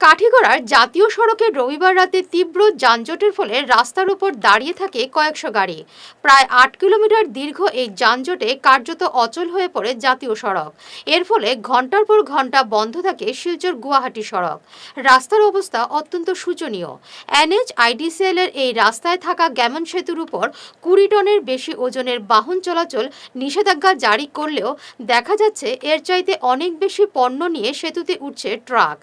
কাঠিগড়ার জাতীয় সড়কে রবিবার রাতে তীব্র যানজটের ফলে রাস্তার উপর দাঁড়িয়ে থাকে কয়েকশো গাড়ি। প্রায় ৮ কিলোমিটার দীর্ঘ এই যানজটে কার্যত অচল হয়ে পড়ে জাতীয় সড়ক। এর ফলে ঘন্টার পর ঘন্টা বন্ধ থাকে শিলচর গুয়াহাটি সড়ক। রাস্তার অবস্থা অত্যন্ত শোচনীয়। NHIDCL এর এই রাস্তায় থাকা গ্যামন সেতুর উপর ২০ টনের বেশি ওজনের বাহন চলাচল নিষেধাজ্ঞা জারি করলেও দেখা যাচ্ছে এর চাইতে অনেক বেশি পণ্য নিয়ে সেতুতে উঠছে ট্রাক।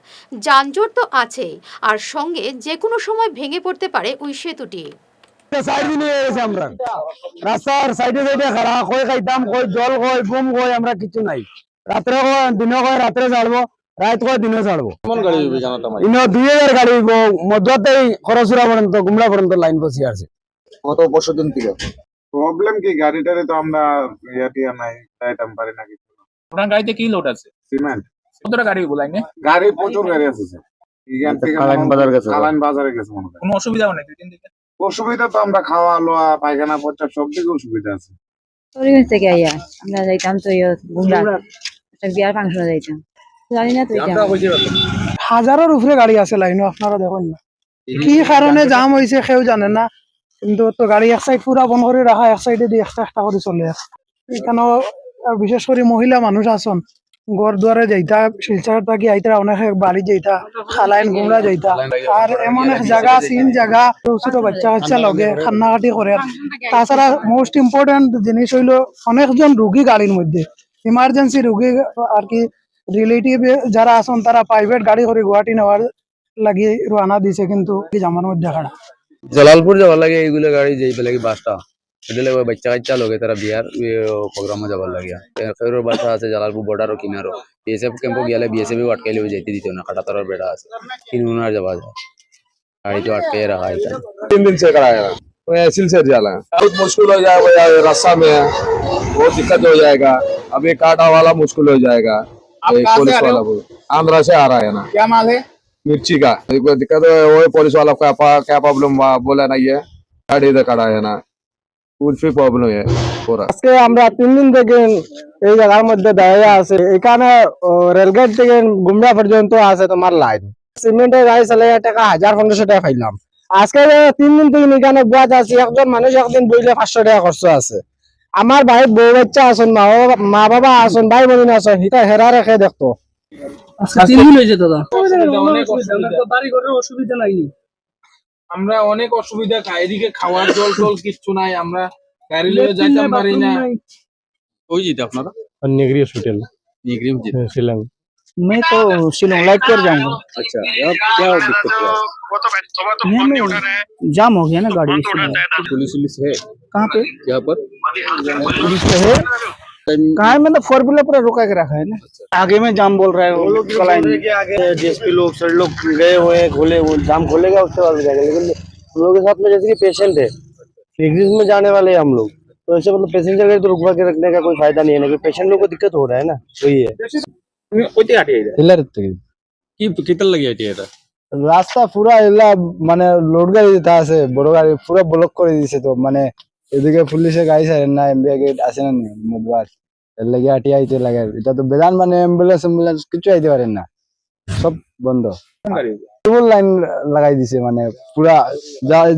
যানজট তো আছেই, আর সঙ্গে যে কোনো সময় ভেঙে পড়তে পারে ওই সেতুটি। রাস্তার সাইডে সাইডে খাড়া কই খাইতাম, কই জল, কই বুম, কই আমরা কিছু নাই। রাত্রে কয় দিনে, কয় রাত্রে ছাড়বো, রাত কয় দিনে ছাড়বো। ইনো ২০০০ গাড়ি মধ্যতে খরচুরা পর্যন্ত গুমলা পর্যন্ত লাইন বসে আছে। গত বছর দিন থেকে প্রবলেম কি গাড়িটারে তো আমরা ইয়াটিয়া নাই যাইতাম পারি না কিছু। আপনার গাড়িতে কি লোড আছে? সিমেন্ট কতটা গাড়ি লাইনে? গাড়ি প্রচুর গাড়ি আছে স্যার। এখান থেকে কালাইন বাজার গেছে। কালাইন বাজারে গেছে মনে হয়। কোনো অসুবিধাও নেই ২ দিন থেকে? অসুবিধা তো আমরা খাওয়া লোয়া পায়খানা প্রচার সব দিকে অসুবিধা আছে। পরিবেশ থেকে আইয়া আমরা যাইতাম তো গুমরা একটা বিয়ার ফাংশনে যাইতাম, জানি না তো হাজারের উপরে গাড়ি আছে লাইনও, আপনারা দেখুন না কি কারণে জাম হয়েছে কেউ জানে না। কিন্তু তো গাড়ি এক সাইড পুরা বন্ধ করে রাখা, এক সাইডে দিয়ে একটা একটা করে চলে আছে। এখানেও বিশেষ করে মহিলা মানুষ আছেন, ঘর দুয়ারে যাইতা, শিলচর থাকি আইতা, অনেক বাড়ি যাইতা, খালাইন গুমরা যাইতা। আর এমন এক জায়গা সিন জায়গা, ছোট বাচ্চা কাচ্চা লগে কান্নাকাটি করে। তাছাড়া মোস্ট ইম্পর্টেন্ট জিনিস হইলো অনেকজন রুগী গাড়ির মধ্যে, ইমার্জেন্সি রুগী আর কি রিলেটিভ যারা আছেন তারা প্রাইভেট গাড়ি করে গুয়াহাটি নেওয়ার লাগি রওনা দিছে, কিন্তু জামার মধ্যে খাড়া। জলালপুর যাবার লাগে এইগুলো গাড়ি যাই লাগে বাসটা এদিকে বাচ্চা কাচ্চা লগে তারা বিয়ার প্রোগ্রামে যাবার লাগে। খেরোর বাসা আছে জালালপুর বর্ডারও কিনারো, BSF ক্যাম্পও গেলে BSF আটকাইলেও যাইতে দিত না, কাটাতারের বেড়া আছে, কিনুনার যাওয়া যায়, गाड़ी तो अटके रहा है। 3 दिन से कराया है, तो ऐसे से जाला बहुत मुश्किल हो जाएगा रास्ता में, बहुत दिक्कत हो जाएगा। अब ये काटा वाला मुश्किल हो जाएगा। पुलिस वाला आंध्रा से आ रहा है ना। क्या माल है? मिर्ची का दिक्कत है, वो पुलिस वाला क्या प्रॉब्लम बोला ना, ये गाड़ी इधर खड़ा है ना, कुछ भी प्रॉब्लम है पूरा। আজকে আমরা ৩ দিন থেকে এই জায়গার মধ্যে দাঁড়িয়ে আছে। এখানে রেলগেট থেকে গুমরা পর্যন্ত আছে তোমার লাইন। সিমেন্টের গাড়ি চালে টাকা ১,৫০০ টাকা পাইলাম। আজকে ৩ দিন থেকে এখানে বসে আছি, একজন মানুষ একদিন বইলে ৫০০ টাকা খরচ আছে। আমার ভাই বউ বাচ্চা আছেন, মা বাবা আছেন, ভাই বোন আছেন, হিটা হেরা রেখে দেখতো। আমরা অনেক অসুবিধা খাই, এদিকে খাওয়ার জল টল কিচ্ছু নাই, আমরা গাড়ি লিয়ে যাইতাম পারি না। ওই যেতে আপনারা निगरी हॉस्पिटल নিগরিম যেতে। शिलोंग। मैं तो शिलोंग लाइट कर जाऊंगा। अच्छा, अब क्या दिक्कत हुआ? जाम हो गया ना गाड़ी, पुलिस है कहाँ पे यहाँ पर? पुलिस तो है, कहाँ है? मतलब 4 व्हीलर पूरा रुका के रखा है ना, आगे में जाम बोल रहा है वो लोग। DSP लोग सर लोग गए हुए हैं, खोले, वो जाम खोलेगा उसके बाद जाएगा। लेकिन हम लोग के साथ में जैसे कि पेशेंट है, एग्जिट में जाने वाले हैं हम लोग, तो ऐसे मतलब पैसेंजर गाड़ी तो रुकवा के रखने का कोई फायदा नहीं है ना, क्योंकि पेशेंट लोग को दिक्कत हो रहा है ना, वही है। তুমি কইতে আটে এটা हिलर কি কিতল লাগি আটে এটা? রাস্তা পুরা এলা মানে লোড গাড়ি যেটা আছে বড় গাড়ি পুরো ব্লক করে দিয়েছে। তো মানে এদিকে পুলিশের গাড়ি ছাড়ে না, এমবিআই গেট আসে না মধুয়ার, এর লাগে আটি আইতে লাগে। এটা তো বেদান মানে অ্যাম্বুলেন্স কিছু আইতে পারেন না, সব বন্ধ। ফুল লাইন লাগাই দিছে, মানে পুরা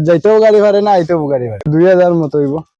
যাইতেও গাড়ি পারে না, আইতেও গাড়ি পারে। ২০০০ মতো হইব।